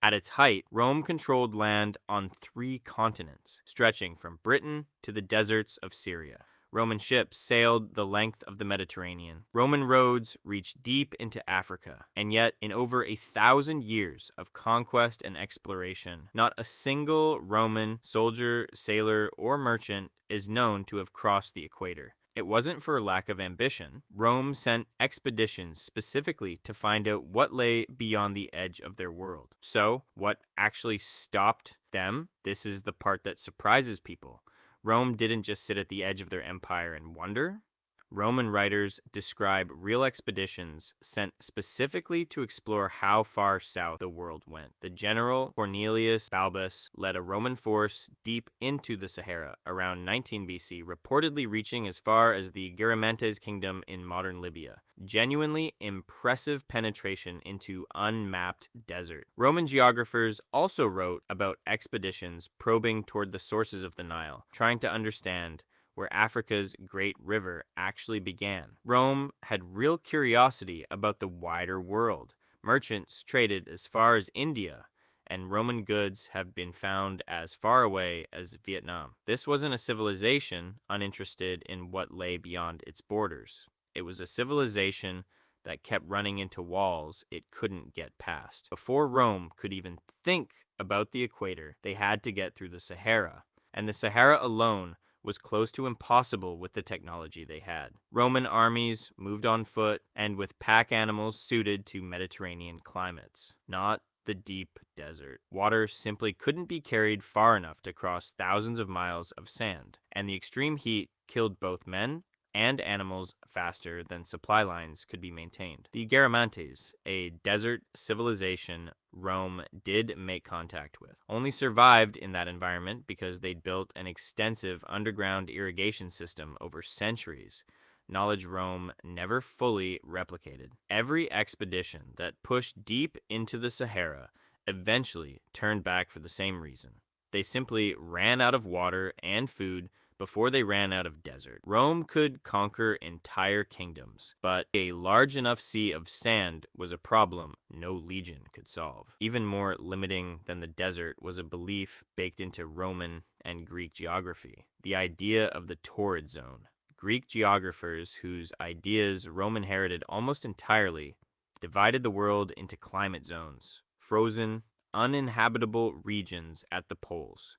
At its height, Rome controlled land on 3 continents, stretching from Britain to the deserts of Syria. Roman ships sailed the length of the Mediterranean. Roman roads reached deep into Africa. And yet, in over 1,000 years of conquest and exploration, not a single Roman soldier, sailor, or merchant is known to have crossed the equator. It wasn't for lack of ambition. Rome sent expeditions specifically to find out what lay beyond the edge of their world. So, what actually stopped them? This is the part that surprises people. Rome didn't just sit at the edge of their empire and wonder. Roman writers describe real expeditions sent specifically to explore how far south the world went. The general Cornelius Balbus led a Roman force deep into the Sahara around 19 BC, reportedly reaching as far as the Garamantes kingdom in modern Libya. Genuinely impressive penetration into unmapped desert. Roman geographers also wrote about expeditions probing toward the sources of the Nile, trying to understand where Africa's great river actually began. Rome had real curiosity about the wider world. Merchants traded as far as India, and Roman goods have been found as far away as Vietnam. This wasn't a civilization uninterested in what lay beyond its borders. It was a civilization that kept running into walls it couldn't get past. Before Rome could even think about the equator, they had to get through the Sahara. And the Sahara alone was close to impossible with the technology they had. Roman armies moved on foot and with pack animals suited to Mediterranean climates, not the deep desert. Water simply couldn't be carried far enough to cross thousands of miles of sand, and the extreme heat killed both men and animals faster than supply lines could be maintained. The Garamantes, a desert civilization Rome did make contact with, only survived in that environment because they'd built an extensive underground irrigation system over centuries, knowledge Rome never fully replicated. Every expedition that pushed deep into the Sahara eventually turned back for the same reason. They simply ran out of water and food before they ran out of desert. Rome could conquer entire kingdoms, but a large enough sea of sand was a problem no legion could solve. Even more limiting than the desert was a belief baked into Roman and Greek geography, the idea of the torrid zone. Greek geographers, whose ideas Rome inherited almost entirely, divided the world into climate zones, frozen, uninhabitable regions at the poles,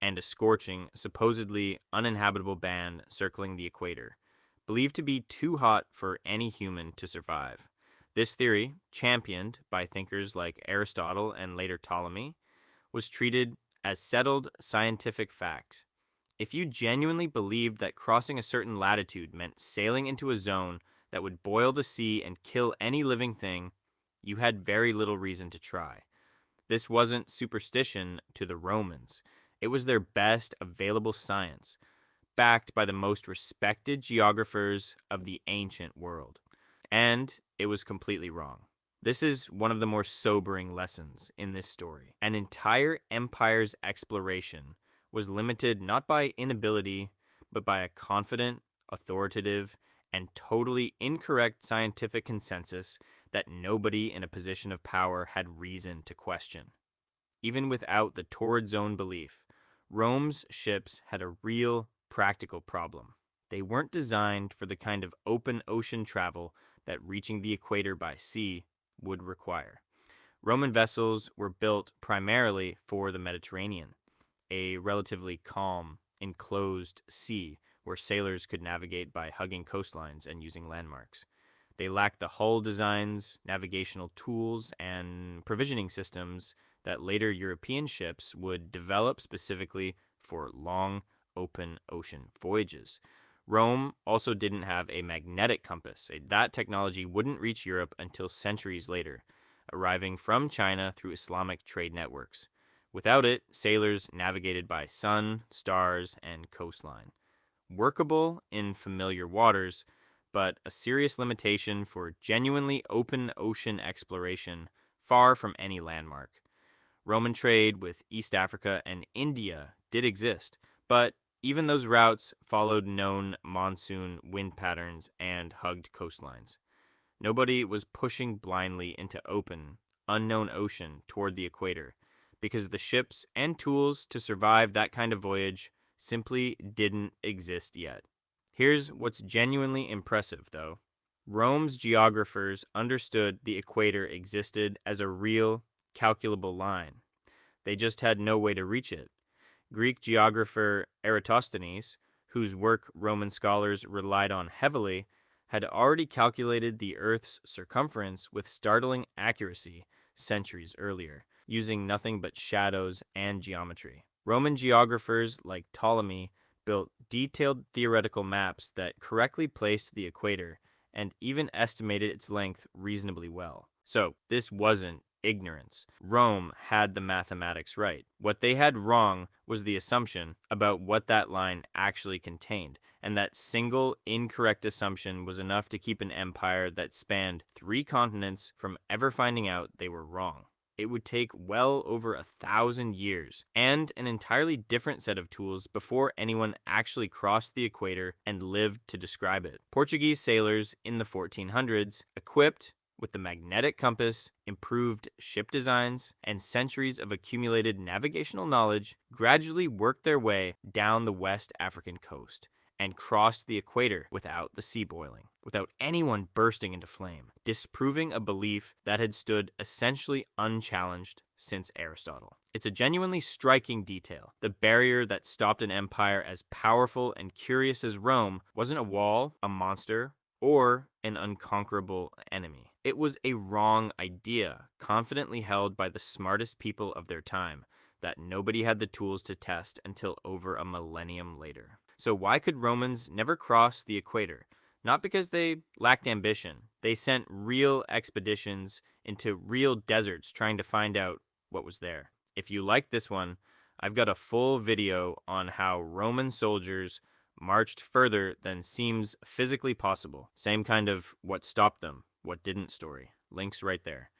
and a scorching, supposedly uninhabitable band circling the equator, believed to be too hot for any human to survive. This theory, championed by thinkers like Aristotle and later Ptolemy, was treated as settled scientific fact. If you genuinely believed that crossing a certain latitude meant sailing into a zone that would boil the sea and kill any living thing, you had very little reason to try. This wasn't superstition to the Romans. It was their best available science, backed by the most respected geographers of the ancient world. And it was completely wrong. This is one of the more sobering lessons in this story. An entire empire's exploration was limited not by inability, but by a confident, authoritative, and totally incorrect scientific consensus that nobody in a position of power had reason to question. Even without the torrid zone belief, Rome's ships had a real, practical problem. They weren't designed for the kind of open ocean travel that reaching the equator by sea would require. Roman vessels were built primarily for the Mediterranean, a relatively calm, enclosed sea where sailors could navigate by hugging coastlines and using landmarks. They lacked the hull designs, navigational tools, and provisioning systems that later European ships would develop specifically for long, open ocean voyages. Rome also didn't have a magnetic compass. That technology wouldn't reach Europe until centuries later, arriving from China through Islamic trade networks. Without it, sailors navigated by sun, stars, and coastline. Workable in familiar waters, but a serious limitation for genuinely open ocean exploration far from any landmark. Roman trade with East Africa and India did exist, but even those routes followed known monsoon wind patterns and hugged coastlines. Nobody was pushing blindly into open, unknown ocean toward the equator, because the ships and tools to survive that kind of voyage simply didn't exist yet. Here's what's genuinely impressive, though. Rome's geographers understood the equator existed as a real, calculable line. They just had no way to reach it. Greek geographer Eratosthenes, whose work Roman scholars relied on heavily, had already calculated the Earth's circumference with startling accuracy centuries earlier, using nothing but shadows and geometry. Roman geographers like Ptolemy built detailed theoretical maps that correctly placed the equator and even estimated its length reasonably well. So, this wasn't ignorance. Rome had the mathematics right. What they had wrong was the assumption about what that line actually contained, and that single incorrect assumption was enough to keep an empire that spanned 3 continents from ever finding out they were wrong. It would take well over 1,000 years and an entirely different set of tools before anyone actually crossed the equator and lived to describe it. Portuguese sailors in the 1400s, equipped with the magnetic compass, improved ship designs, and centuries of accumulated navigational knowledge, gradually worked their way down the West African coast and crossed the equator without the sea boiling, without anyone bursting into flame, disproving a belief that had stood essentially unchallenged since Aristotle. It's a genuinely striking detail. The barrier that stopped an empire as powerful and curious as Rome wasn't a wall, a monster, or an unconquerable enemy. It was a wrong idea, confidently held by the smartest people of their time, that nobody had the tools to test until over a millennium later. So why could Romans never cross the equator? Not because they lacked ambition. They sent real expeditions into real deserts trying to find out what was there. If you like this one, I've got a full video on how Roman soldiers marched further than seems physically possible. Same kind of what stopped them, what didn't story. Links right there.